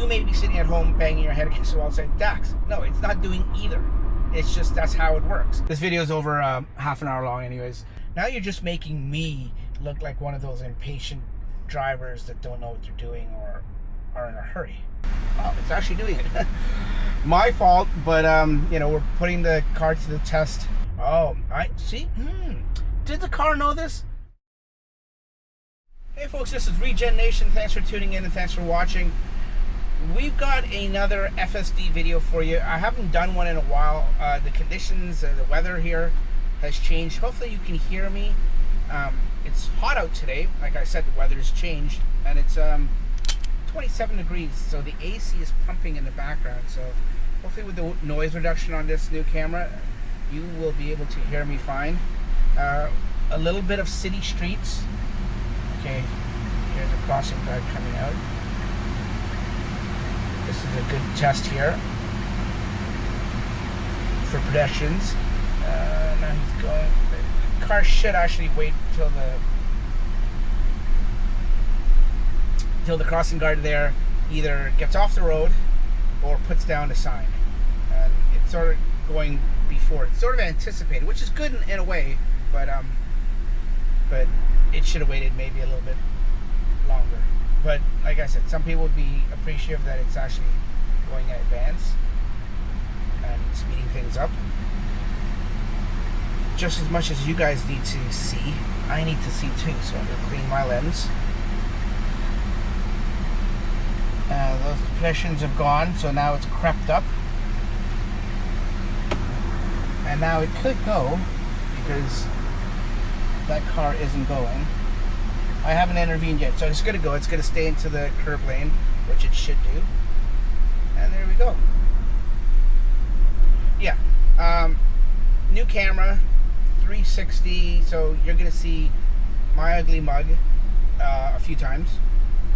you may be sitting at home banging your head against the wall saying, Dax, no, it's not doing either. It's just, that's how it works. This video is over half an hour long anyways. Now you're just making me look like one of those impatient drivers that don't know what they're doing or are in a hurry. Oh, it's actually doing it. My fault, but you know, we're putting the car to the test. Oh, I see. Did the car know this? Hey folks, this is Regen Nation. Thanks for tuning in and thanks for watching. We've got another FSD video for you. I haven't done one in a while. The conditions, the weather here has changed. Hopefully you can hear me. It's hot out today. Like I said, the weather's changed, and it's 27 degrees, so the AC is pumping in the background. So hopefully with the noise reduction on this new camera, you will be able to hear me fine. A little bit of city streets. Okay, here's a crossing guard coming out. This is a good test here for pedestrians. Now he's going. The car should actually wait till the crossing guard there either gets off the road or puts down a sign. And it's sort of going before. It's sort of anticipated, which is good in a way, but it should have waited maybe a little bit longer. But like I said, some people would be appreciative that it's actually going in advance and speeding things up. Just as much as you guys need to see, I need to see too. So I'm going to clean my lens. Those pedestrians have gone, so now it's crept up. And now it could go because that car isn't going. I haven't intervened yet, so it's going to go. It's going to stay into the curb lane, which it should do. And there we go. Yeah. New camera, 360. So you're going to see my ugly mug a few times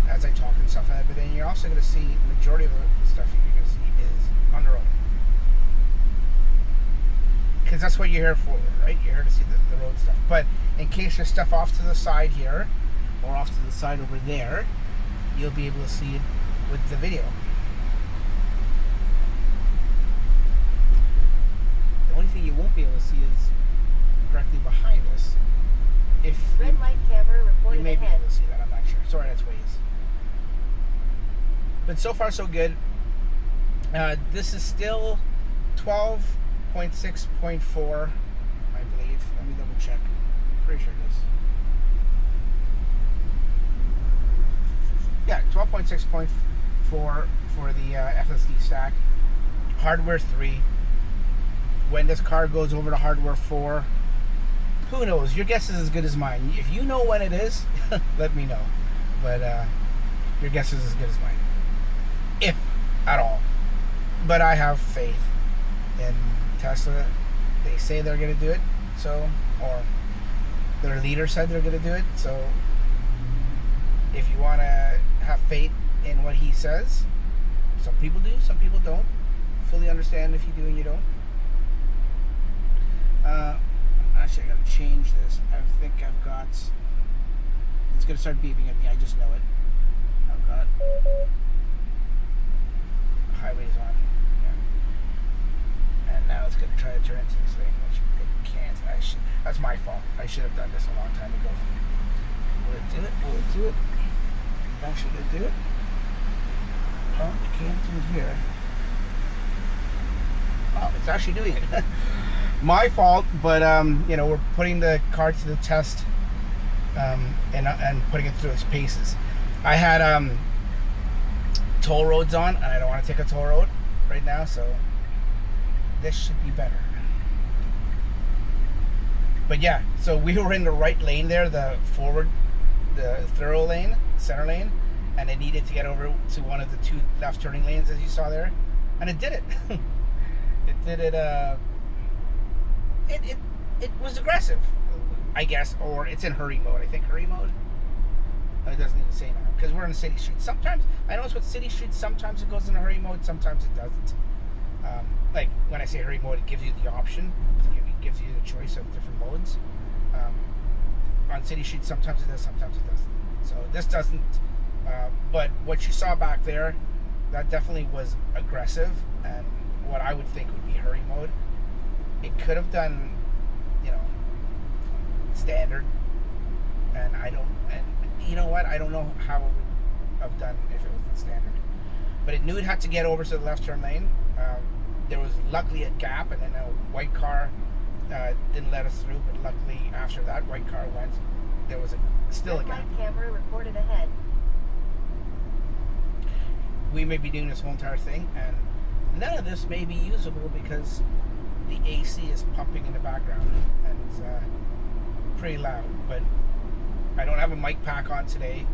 as I talk and stuff like that. But then you're also going to see the majority of the stuff you're going to see is on the road. Because that's what you're here for, right? You're here to see the road stuff. But in case there's stuff off to the side here, or off to the side over there, you'll be able to see it with the video. The only thing you won't be able to see is directly behind us. If red light camera reporting you may ahead. be able to see that, I'm not sure. Sorry, that's Waze. But so far so good. This is still 12.6.4, I believe. Let me double check. Pretty sure it is. Yeah, 12.6.4 for the FSD stack. Hardware 3. When this car goes over to hardware 4, who knows? Your guess is as good as mine. If you know when it is, let me know. But your guess is as good as mine. If at all. But I have faith in Tesla. They say they're going to do it. So, or their leader said they're going to do it. So, if you want to have faith in what he says, some people do, some people don't. Fully understand if you do and you don't. Actually, I got to change this. I think I've got. It's going to start beeping at me. I just know it. I've got highways on. Yeah. And now it's going to try to turn into this thing, which it can't. That's my fault. I should have done this a long time ago. Will it do it? Will it do it? Actually, did it do it? No, it can't do it here. Oh, it's actually doing it. My fault, but you know, we're putting the car to the test and putting it through its paces. I had toll roads on, and I don't want to take a toll road right now, so this should be better. But yeah, so we were in the right lane there, the thorough lane, center lane, and it needed to get over to one of the two left turning lanes, as you saw there, and it did it. It did it. It was aggressive, I guess, or it's in hurry mode. I think hurry mode. It doesn't even say now because we're in a city street. Sometimes I notice with city streets, sometimes it goes in a hurry mode, sometimes it doesn't. Like when I say hurry mode, it gives you the option. It gives you the choice of different modes. On city streets, sometimes it does, sometimes it doesn't. So this doesn't. But what you saw back there that definitely was aggressive and what I would think would be hurry mode. It could have done, standard, and you know what? I don't know how it would have done if it was in standard. But it knew it had to get over to the left turn lane. There was luckily a gap, and then a white car didn't let us through. But luckily, after that white car went, there was still a gap. Red light camera reported ahead. We may be doing this whole entire thing, and none of this may be usable because the AC is pumping in the background, and it's pretty loud. But I don't have a mic pack on today.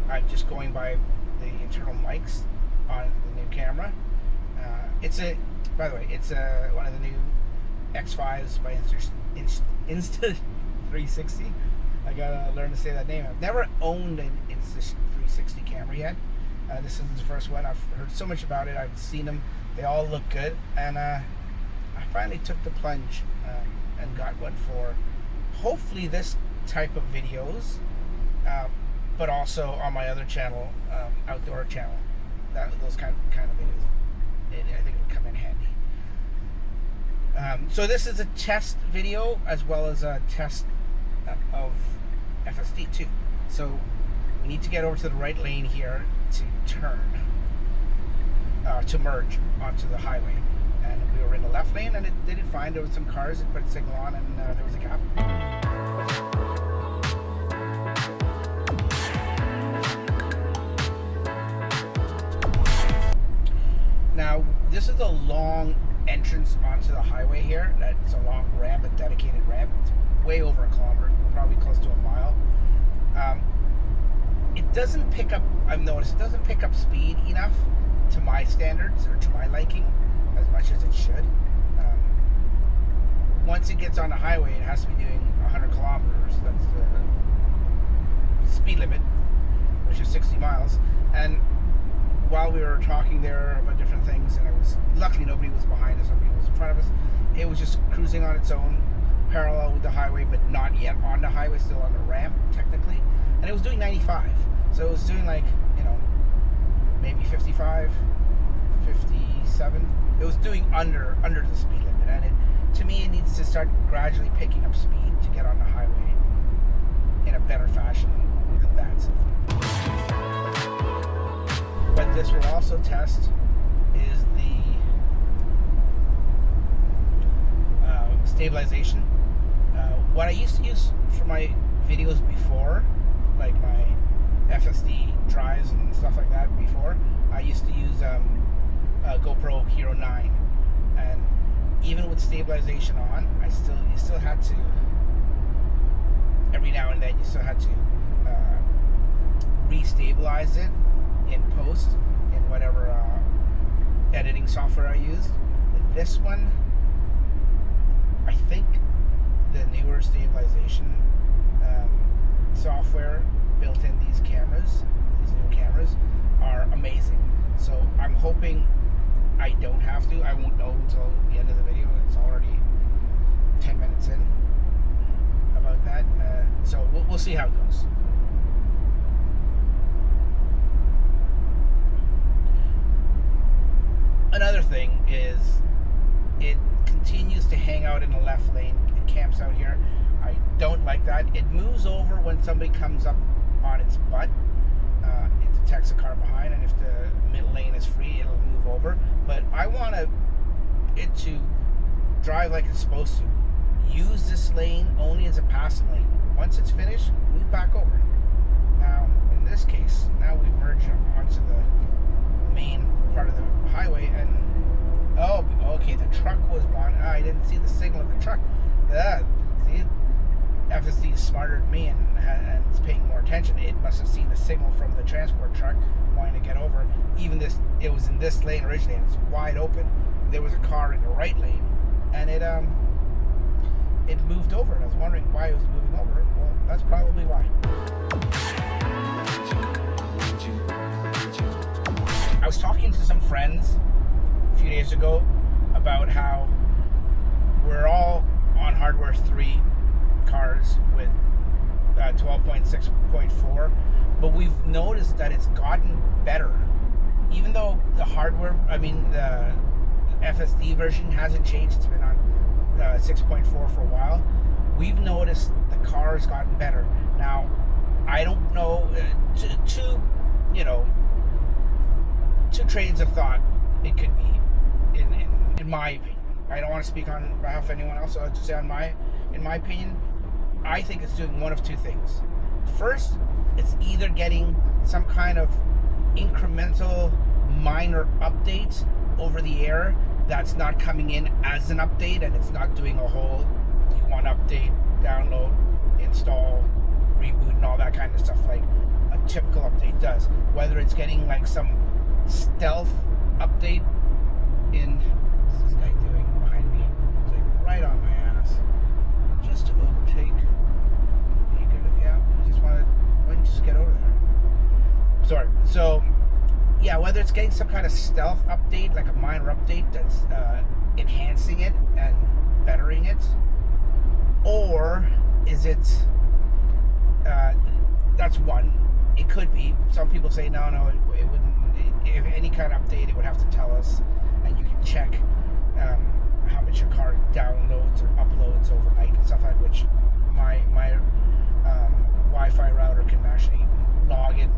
I'm just going by the internal mics on the new camera. By the way, it's one of the new X5s by Insta360. I gotta learn to say that name. I've never owned an Insta360 camera yet. This is the first one. I've heard so much about it. I've seen them. They all look good, and I finally took the plunge and got one for hopefully this type of videos, but also on my other channel, outdoor channel. Those kind of videos. I think it'll come in handy. So this is a test video as well as a test of FSD too. So we need to get over to the right lane here to turn, to merge onto the highway. And we were in the left lane, and it did it fine. There was some cars that put a signal on, and there was a gap. Now, this is a long entrance onto the highway here. It's a long ramp, a dedicated ramp. It's way over a kilometer, probably close to a mile. It doesn't pick up, I've noticed, it doesn't pick up speed enough to my standards or to my liking as much as it should. Once it gets on the highway, it has to be doing 100 kilometers. That's the speed limit, which is 60 miles. And while we were talking there about different things, and luckily nobody was behind us, nobody was in front of us, it was just cruising on its own, parallel with the highway, but not yet on the highway, still on the ramp, technically. And it was doing 95. So it was doing maybe 55, 57. It was doing under the speed limit. And to me, it needs to start gradually picking up speed to get on the highway in a better fashion than that. What this will also test is the stabilization. What I used to use for my videos before, like my FSD drives and stuff like that before, I used to use a GoPro Hero 9, and even with stabilization on, you still had to, every now and then, you still had to re-stabilize it in post in whatever editing software I used. And this one, I think the newer stabilization software built in these new cameras are amazing. So I'm hoping I don't have to. I won't know until the end of the video. It's already 10 minutes in about that. So we'll see how it goes. Another thing is it continues to hang out in the left lane. It camps out here. I don't like that. It moves over when somebody comes up on its butt. It detects a car behind, and if the middle lane is free, it'll move over. But I want it to drive like it's supposed to. Use this lane only as a passing lane. Once it's finished, move back over. Now, in this case, now we've merged onto the main part of the highway, and oh, okay, the truck was on. I didn't see the signal of the truck. See, FSD is smarter than me and it's paying more attention. It must have seen the signal from the transport truck wanting to get over. Even this, it was in this lane originally, and it's wide open. There was a car in the right lane, and it moved over. And I was wondering why it was moving over. Well, that's probably why. I was talking to some friends a few days ago about how we're all on hardware 3 cars with 12.6.4, but we've noticed that it's gotten better even though the hardware, I mean the FSD version hasn't changed, it's been on 6.4 for a while, we've noticed the car has gotten better. Now, I don't know, two trains of thought it could be, in my opinion. I don't want to speak on behalf of anyone else, so I'll just say in my opinion, I think it's doing one of two things. First, it's either getting some kind of incremental minor update over the air that's not coming in as an update, and it's not doing a whole D1 update, download, install, reboot, and all that kind of stuff like a typical update does. Whether it's getting like some stealth update in, what's this guy doing behind me? It's like right on my ass, just to overtake. Yeah, you just want to, why don't you just get over there? Sorry. So yeah, whether it's getting some kind of stealth update, like a minor update that's enhancing it and bettering it, or is it, that's one. It could be. Some people say no, it wouldn't. If any kind of update, it would have to tell us, and you can check how much your car downloads or uploads overnight and stuff like that, which my Wi-Fi router can actually log it,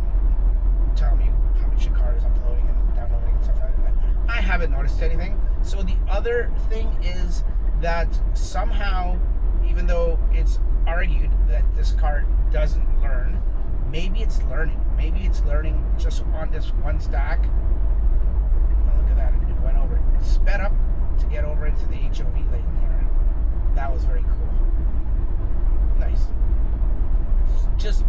tell me how much your car is uploading and downloading and stuff like that. I haven't noticed anything. So the other thing is that somehow, even though it's argued that this car doesn't learn, maybe it's learning. Maybe it's learning just on this one stack. Oh, look at that. It went over. It sped up to get over into the HOV lane here. That was very cool. Nice. Just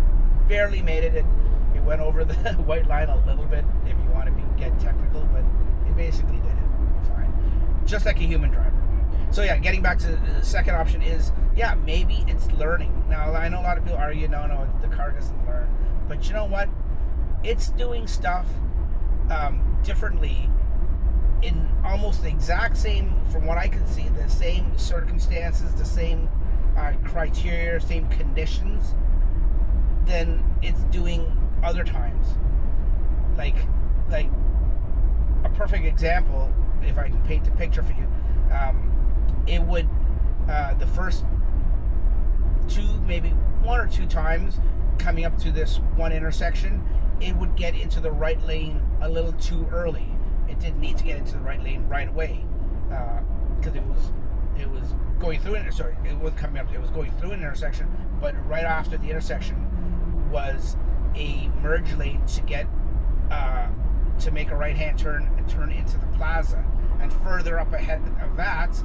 barely made it. It went over the white line a little bit, if you want to get technical, but it basically did it fine. Just like a human driver. So yeah, getting back to the second option is, yeah, maybe it's learning. Now, I know a lot of people argue, no, the car doesn't learn. But you know what? It's doing stuff differently in almost the exact same, from what I can see, the same circumstances, the same criteria, same conditions than it's doing other times. Like a perfect example, if I can paint the picture for you, it would the first maybe one or two times coming up to this one intersection, it would get into the right lane a little too early. It didn't need to get into the right lane right away, because it was going through it was coming up, it was going through an intersection, but right after the intersection was a merge lane to get to make a right-hand turn and turn into the plaza. And further up ahead of that,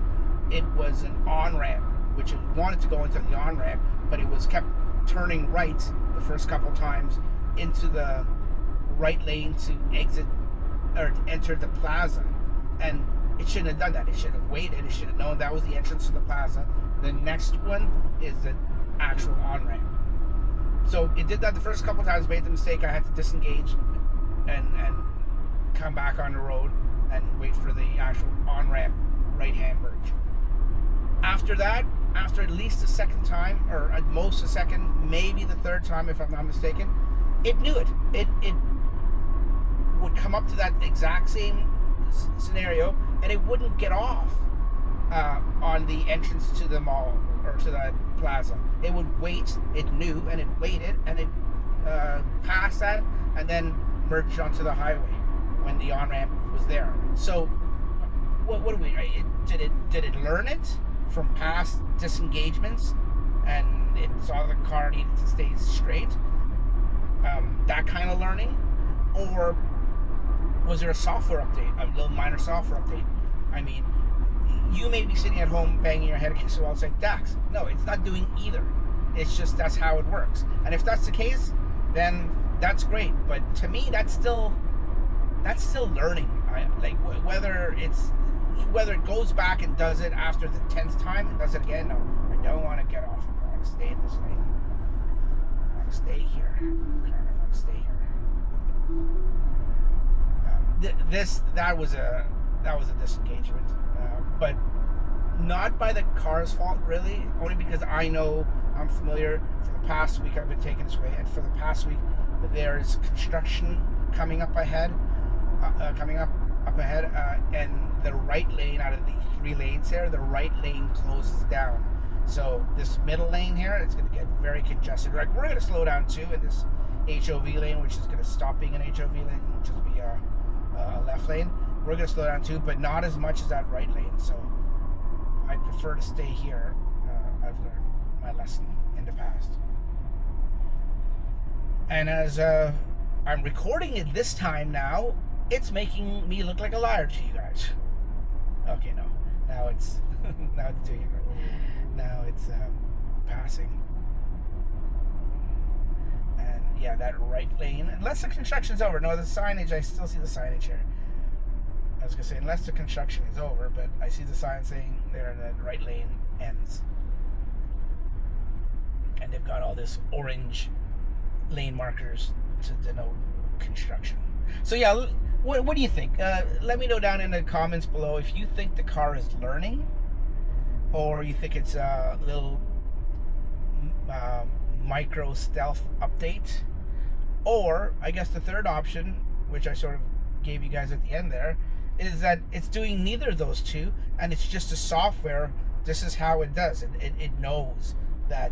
it was an on-ramp, which it wanted to go into the on-ramp, but it was kept turning right the first couple times into the right lane to exit or to enter the plaza. And it shouldn't have done that. It should have waited. It should have known that was the entrance to the plaza. The next one is the actual on-ramp. So it did that the first couple times, made the mistake. I had to disengage and come back on the road and wait for the actual on-ramp right-hand merge. After that, after at least the second time, or at most the second, maybe the third time if I'm not mistaken, it knew it. It would come up to that exact same scenario, and it wouldn't get off on the entrance to the mall or to that plaza. It would wait. It knew, and it waited, and it passed that, and then merged onto the highway when the on-ramp was there. So, what do we? Did it learn it from past disengagements, and it saw the car needed to stay straight? That kind of learning, or was there a software update, a little minor software update? I mean, you may be sitting at home banging your head against the wall saying, Dax, no, it's not doing either. It's just that's how it works. And if that's the case, then that's great. But to me, that's still learning. Whether it goes back and does it after the 10th time and does it again, no, I don't want to get off. I want to stay in this lane. I want to stay here. I want to stay here. That was a disengagement, but not by the car's fault, really. Only because I know, I'm familiar. For the past week, I've been taking this way, and for the past week, there's construction coming up ahead. coming up ahead, and the right lane out of the 3 lanes here, the right lane closes down. So this middle lane here, it's going to get very congested. Like, we're going to slow down too in this HOV lane, which is going to stop being an HOV lane, which is be a left lane. We're going to slow down too, but not as much as that right lane. So I prefer to stay here. I've learned my lesson in the past. And as I'm recording it this time now, it's making me look like a liar to you guys. Okay, no. Now it's now it's doing it right. Now it's passing. And yeah, that right lane, unless the construction's over. No, the signage, I still see the signage here. I was gonna say, unless the construction is over, but I see the sign saying there in the right lane ends. And they've got all this orange lane markers to denote construction. So yeah, what do you think? Let me know down in the comments below if you think the car is learning, or you think it's a little micro stealth update, or I guess the third option, which I sort of gave you guys at the end there, is that it's doing neither of those two, and it's just a software. This is how it does. It knows that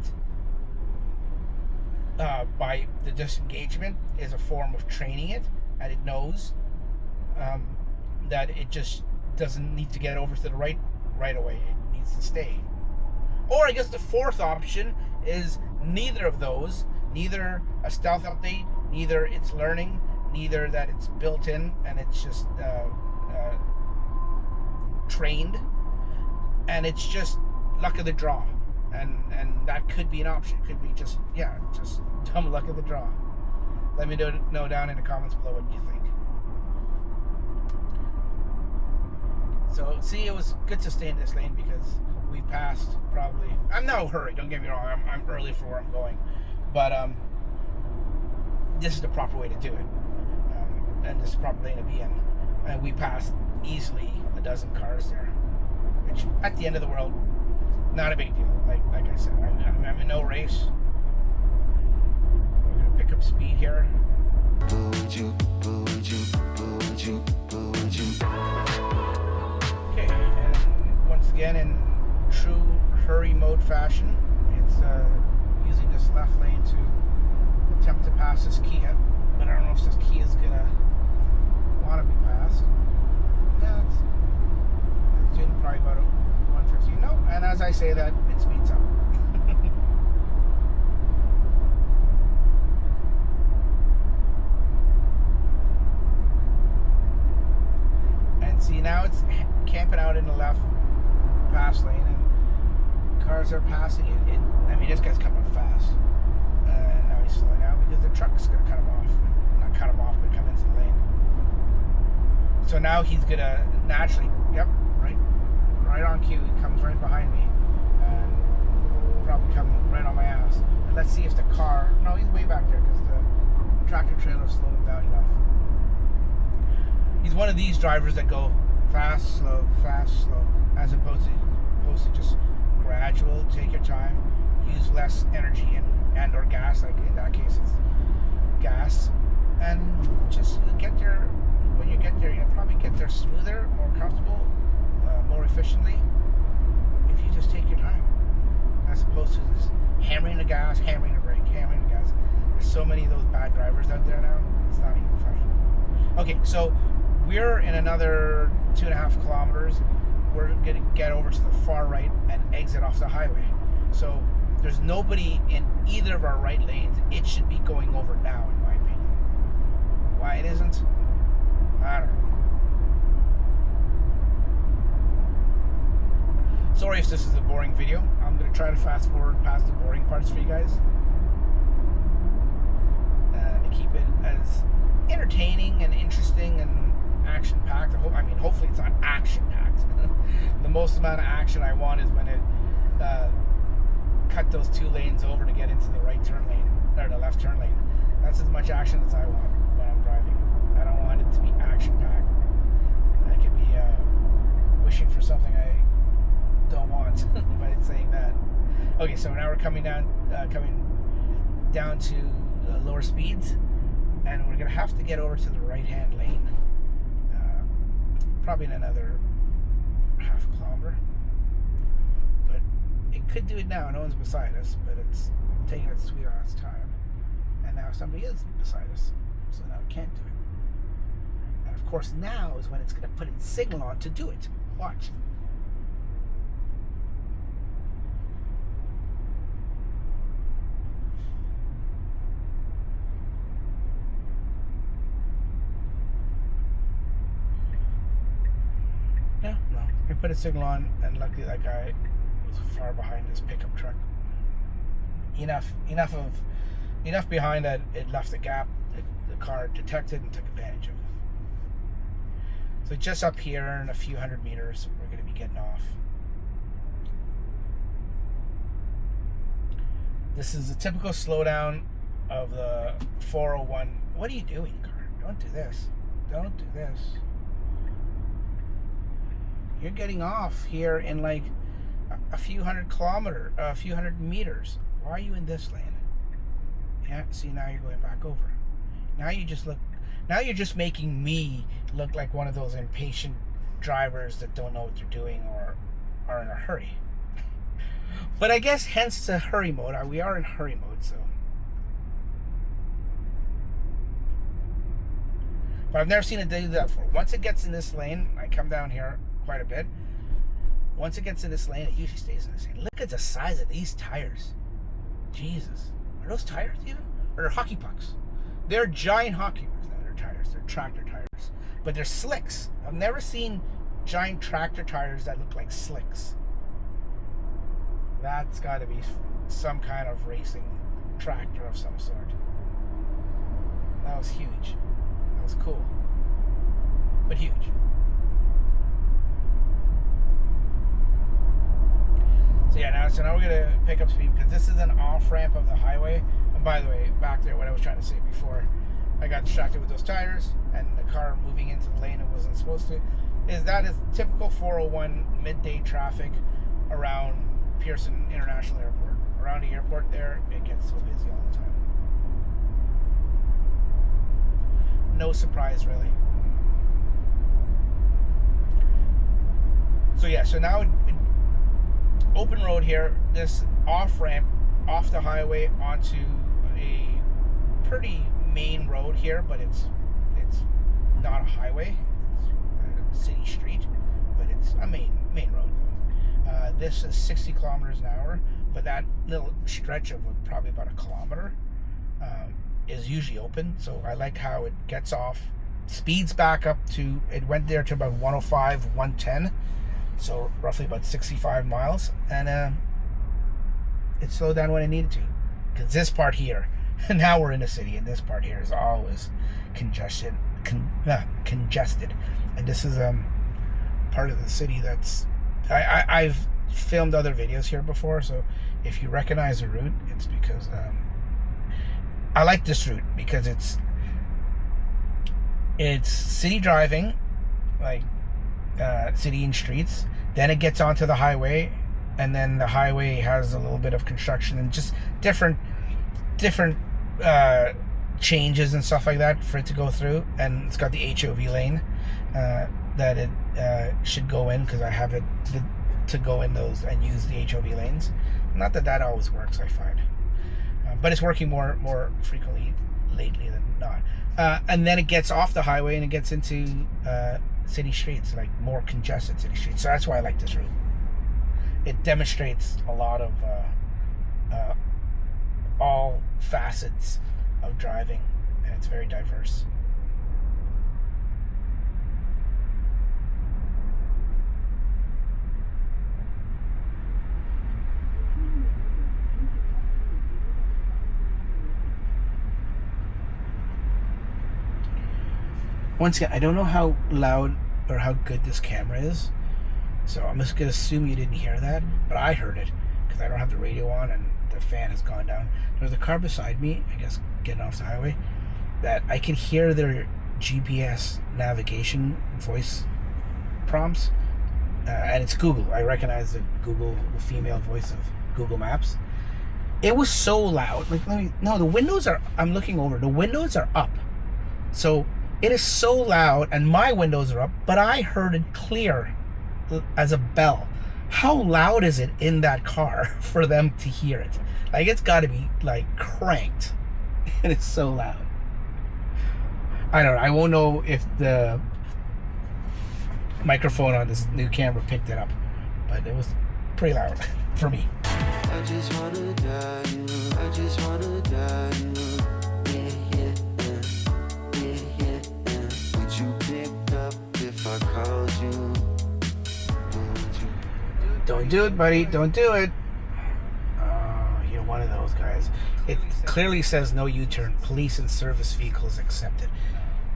by the disengagement is a form of training it, and it knows that it just doesn't need to get over to the right away. It needs to stay. Or I guess the fourth option is neither of those. Neither a stealth update, neither it's learning, neither that it's built in and it's just trained, and it's just luck of the draw. And that could be an option. It could be just dumb luck of the draw. Let me know down in the comments below what you think. So, see, it was good to stay in this lane because we passed probably... I'm no hurry, don't get me wrong. I'm early for where I'm going. But this is the proper way to do it. And this is the proper lane to be in. And we passed easily a dozen cars there. Which, at the end of the world, not a big deal. Like I said, I'm in no race. We're gonna pick up speed here. Okay, and once again in true hurry mode fashion, it's using this left lane to attempt to pass this Kia. But I don't know if this Kia is gonna want to be passed. Yeah, it's doing probably about 115. No, and as I say that, it speeds up. And see, now it's camping out in the left pass lane, and cars are passing it. I mean, this guy's coming fast. And now he's slowing down because the truck's going to cut him off. Not cut him off, but come into the lane. So now he's going to naturally, right on cue, he comes right behind me and probably come right on my ass. And let's see if the car, no, he's way back there because the tractor trailer slowed him down enough. He's one of these drivers that go fast, slow, as opposed to just gradual, take your time, use less energy and or gas, like in that case it's gas, and just get there. When you get there, you'll probably get there smoother, more comfortable, more efficiently if you just take your time, as opposed to just hammering the gas, hammering the brake, hammering the gas. There's so many of those bad drivers out there now, it's not even funny. Okay, so we're in another 2.5 kilometers. We're going to get over to the far right and exit off the highway. So there's nobody in either of our right lanes. It should be going over now, in my opinion. Why it isn't, I don't know. Sorry if this is a boring video. I'm going to try to fast forward past the boring parts for you guys. To keep it as entertaining and interesting and action-packed. Hopefully it's not action-packed. The most amount of action I want is when it cut those 2 lanes over to get into the right turn lane, or the left turn lane. That's as much action as I want when I'm driving. I don't want it to be action-packed. I could be wishing for something I don't want by saying that. Okay, so now we're coming down to lower speeds, and we're gonna have to get over to the right-hand lane. probably in another half a kilometer. But it could do it now. No one's beside us, but it's taking its sweet ass time. And now somebody is beside us, so now it can't do it. And of course, now is when it's going to put its signal on to do it. Watch. Yeah, no. It put its signal on, and luckily that guy was far behind his pickup truck. Enough behind that it left a gap that the car detected and took advantage of. So just up here in a few hundred meters, we're going to be getting off. This is a typical slowdown of the 401. What are you doing, car? Don't do this. Don't do this. You're getting off here in like a few hundred meters. Why are you in this lane? Yeah, see, now you're going back over. Now you're just making me look like one of those impatient drivers that don't know what they're doing or are in a hurry. But I guess hence the hurry mode. We are in hurry mode, so. But I've never seen it do that before. Once it gets in this lane, I come down here quite a bit. Once it gets in this lane, it usually stays in this lane. Look at the size of these tires. Jesus. Are those tires even? Or they're hockey pucks? They're giant hockey pucks. No, they're tires. They're tractor tires. But they're slicks. I've never seen giant tractor tires that look like slicks. That's got to be some kind of racing tractor of some sort. That was huge. That was cool. But huge. So now we're going to pick up speed because this is an off-ramp of the highway. And by the way, back there, what I was trying to say before, I got distracted with those tires and the car moving into the lane it wasn't supposed to, is typical 401 midday traffic around Pearson International Airport. Around the airport there, it gets so busy all the time. No surprise, really. So yeah, so now open road here, this off-ramp off the highway onto a pretty main road here, but it's not a highway, it's a city street, but it's a main road. This is 60 kilometers an hour, but that little stretch of probably about a kilometer is usually open, so I like how it gets off, speeds back up to, it went there to about 105, 110, so roughly about 65 miles, and it slowed down when it needed to, because this part here, now we're in the city, and this part here is always congested, and this is part of the city that's, I've filmed other videos here before, so if you recognize the route, it's because I like this route because it's city driving, like city and streets, then it gets onto the highway, and then the highway has a little bit of construction and just different changes and stuff like that for it to go through, and it's got the HOV lane that it should go in, because I have it to go in those and use the HOV lanes. Not that always works, I find, but it's working more frequently lately than not. And then it gets off the highway and it gets into city streets, like more congested city streets. So that's why I like this route. It demonstrates a lot of all facets of driving, and it's very diverse. Once again, I don't know how loud or how good this camera is, so I'm just going to assume you didn't hear that, but I heard it because I don't have the radio on and the fan has gone down. There's a car beside me, I guess getting off the highway, that I can hear their GPS navigation voice prompts, and it's Google. I recognize the female voice of Google Maps. It was so loud. Like, the windows are, I'm looking over, the windows are up. So It is so loud, and my windows are up, but I heard it clear as a bell. How loud is it in that car for them to hear it? Like, it's got to be like cranked, and it's so loud. I don't know. I won't know if the microphone on this new camera picked it up, but it was pretty loud for me. I just wanna die, I just wanna die. Would you pick up if I called you? Don't do it, buddy. Don't do it. You're one of those guys. It clearly says no U-turn. Police and service vehicles accepted.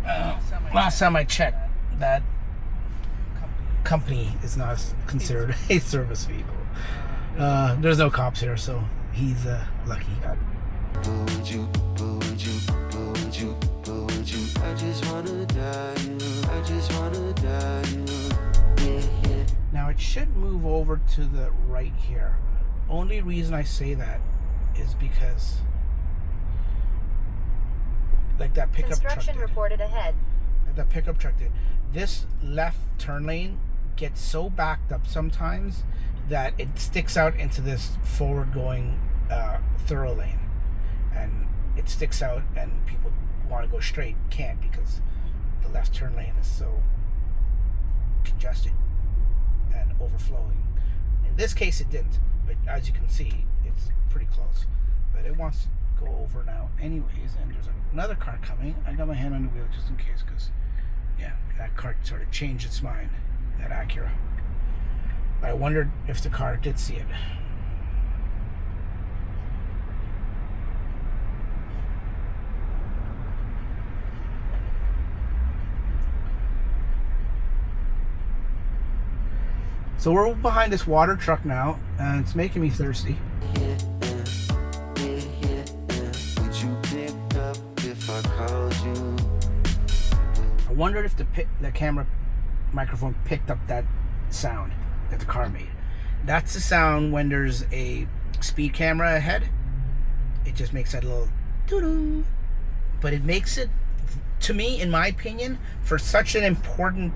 Last time I checked, that company is not considered a service vehicle. There's no cops here, so he's lucky. I just wanna die. I just wanna die. Now it should move over to the right here. Only reason I say that is because, like that pickup truck did. Construction reported ahead. The pickup truck did. This left turn lane gets so backed up sometimes that it sticks out into this forward going thorough lane, and it sticks out, and people want to go straight can't because the left turn lane is so congested and overflowing. In this case it didn't, but as you can see it's pretty close, but it wants to go over now anyways. And there's another car coming. I got my hand on the wheel just in case, because yeah, that car sort of changed its mind, that Acura. I wondered if the car did see it. So we're behind this water truck now, and it's making me thirsty. I wondered if the camera microphone picked up that sound that the car made. That's the sound when there's a speed camera ahead. It just makes that little doo-doo. But it makes it, to me, in my opinion, for such an important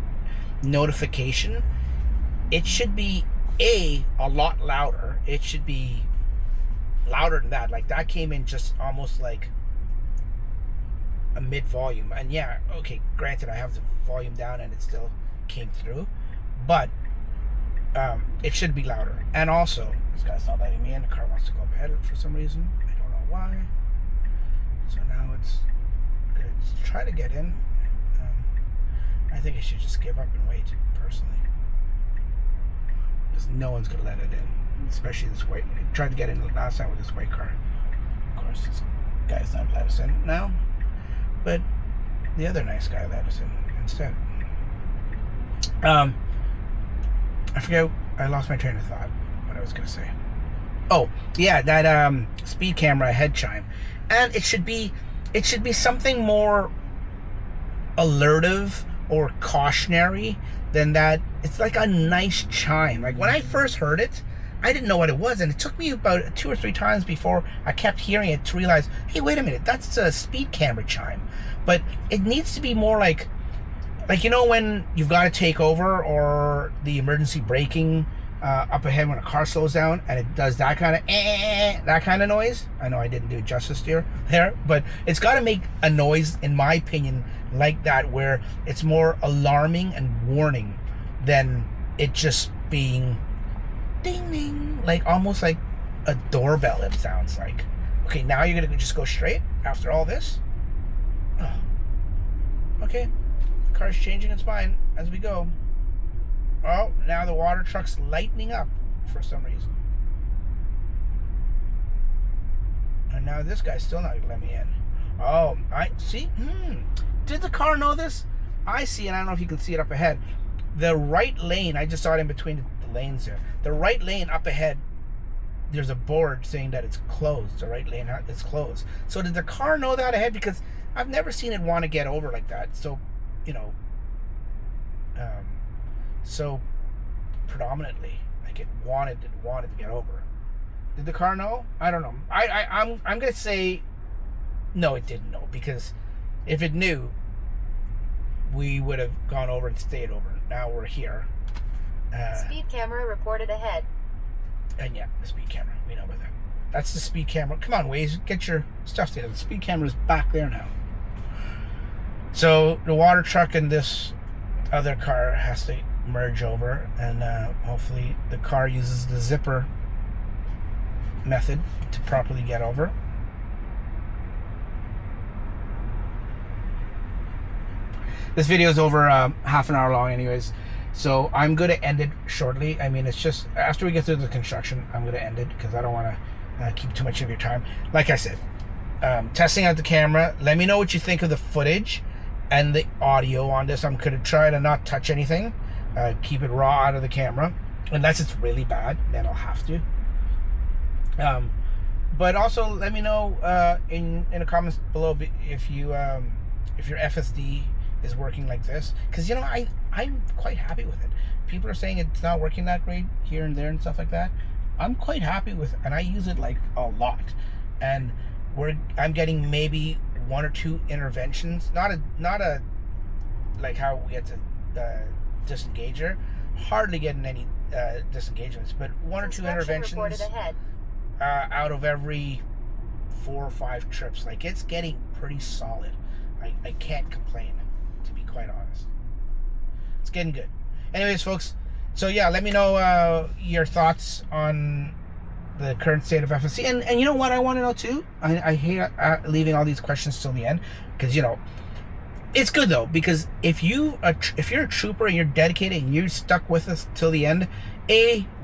notification, it should be a lot louder. It should be louder than that. Like, that came in just almost like a mid volume. And yeah, okay, granted, I have the volume down and it still came through, but it should be louder. And also, this guy's not letting me in. The car wants to go ahead for some reason. I don't know why. So now it's gonna try to get in. I think I should just give up and wait, personally, because no one's gonna let it in, especially this white. I tried to get in last time with this white car. Of course, this guy's not let us in now, but the other nice guy let us in instead. I forget. I lost my train of thought. What I was gonna say. Oh yeah, that speed camera head chime, and it should be something more alertive or cautionary than that. It's like a nice chime. Like, when I first heard it, I didn't know what it was, and it took me about 2 or 3 times before I kept hearing it to realize, hey, wait a minute, that's a speed camera chime. But it needs to be more like you know, when you've got to take over, or the emergency braking up ahead when a car slows down, and it does that kind of noise. I know I didn't do it justice there, but it's got to make a noise, in my opinion, like that, where it's more alarming and warning than it just being ding ding, like almost like a doorbell. It sounds like, okay, now you're gonna just go straight after all this. Oh. Okay, the car's changing its mind as we go. Oh, now the water truck's lightening up for some reason. And now this guy's still not gonna let me in. Oh, I see. Did the car know this? I see, and I don't know if you can see it up ahead. The right lane, I just saw it in between the lanes there. The right lane up ahead, there's a board saying that it's closed. The right lane is closed. So did the car know that ahead? Because I've never seen it want to get over like that. So, you know, so predominantly, like, it wanted to get over. Did the car know? I don't know. I'm gonna say no, it didn't know, because if it knew, we would have gone over and stayed over. Now we're here. Speed camera reported ahead. And yeah, the speed camera. We know about that. That's the speed camera. Come on, Waze, get your stuff together. The speed camera's back there now. So the water truck and this other car has to merge over, and hopefully the car uses the zipper method to properly get over. This video is over half an hour long anyways, so I'm going to end it shortly. I mean, it's just after we get through the construction, I'm going to end it because I don't want to keep too much of your time. Like I said, testing out the camera. Let me know what you think of the footage and the audio on this. I'm going to try to not touch anything, keep it raw out of the camera, unless it's really bad, then I'll have to. But also let me know in the comments below if your FSD is working like this, because you know I'm quite happy with it. People are saying it's not working that great here and there and stuff like that. I'm quite happy with it, and I use it like a lot, and I'm getting maybe 1 or 2 interventions, not a like how we get to disengager, hardly getting any disengagements, but 1 or 2 interventions out of every 4 or 5 trips. Like, it's getting pretty solid. I can't complain, to be quite honest. It's getting good. Anyways, folks, so yeah, let me know your thoughts on the current state of FSD, and you know what I want to know too. I hate leaving all these questions till the end, because you know it's good though, because if you're a trooper and you're dedicated and you're stuck with us till the end,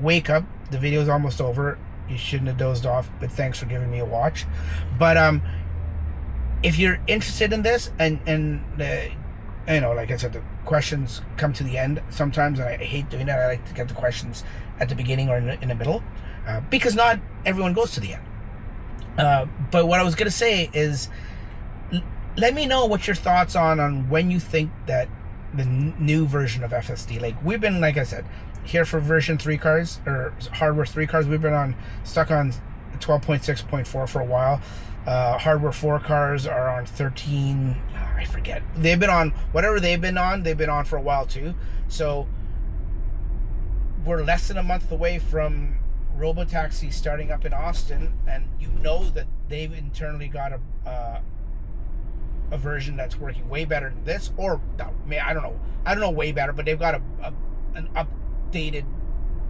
wake up. The video's almost over. You shouldn't have dozed off, but thanks for giving me a watch. But if you're interested in this, and you know, like I said, the questions come to the end sometimes, and I hate doing that. I like to get the questions at the beginning or in the middle, because not everyone goes to the end. But what I was going to say is, let me know what your thoughts on when you think that the new version of FSD, like we've been, like I said, here for version 3 cars, or hardware 3 cars, we've been stuck on 12.6.4 for a while. Hardware 4 cars are on 13, I forget. They've been on, whatever they've been on for a while too. So we're less than a month away from Robotaxi starting up in Austin, and you know that they've internally got a version that's working way better than this, or I don't know way better, but they've got an updated,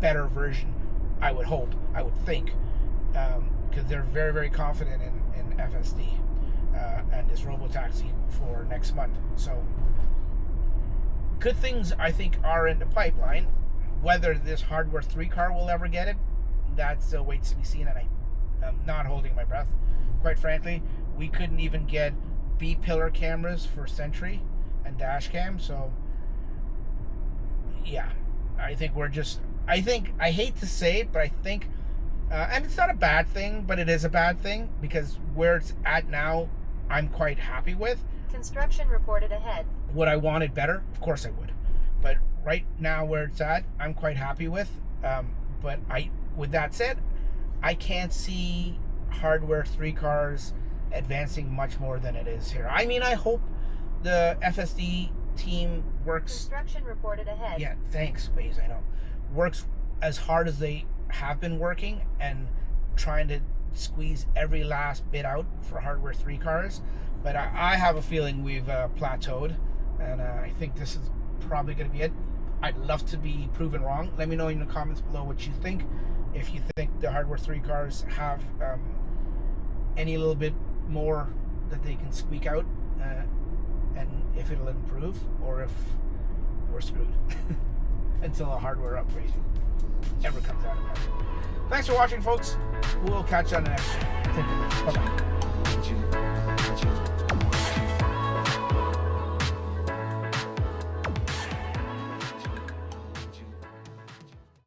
better version. I would hope, I would think, because they're very, very confident in FSD and this Robotaxi for next month. So good things, I think, are in the pipeline. Whether this hardware 3 car will ever get it, that still waits to be seen, and I'm not holding my breath. Quite frankly, we couldn't even get B-pillar cameras for Sentry and dash cam, so yeah, I think I hate to say it, but I think and it's not a bad thing, but it is a bad thing, because where it's at now, I'm quite happy with. Construction reported ahead. Would I want it better? Of course I would. But right now where it's at, I'm quite happy with. But with that said, I can't see hardware 3 cars advancing much more than it is here. I mean, I hope the FSD team works. Construction reported ahead. Yeah, thanks, Waze. I know. Works as hard as they have been working, and trying to squeeze every last bit out for hardware 3 cars. But I have a feeling we've plateaued, and I think this is probably going to be it. I'd love to be proven wrong. Let me know in the comments below what you think. If you think the hardware 3 cars have any little bit more that they can squeak out, and if it'll improve, or if we're screwed until a hardware upgrade ever comes out of that. Thanks for watching, folks. We'll catch you on the next one. Take care. Bye-bye.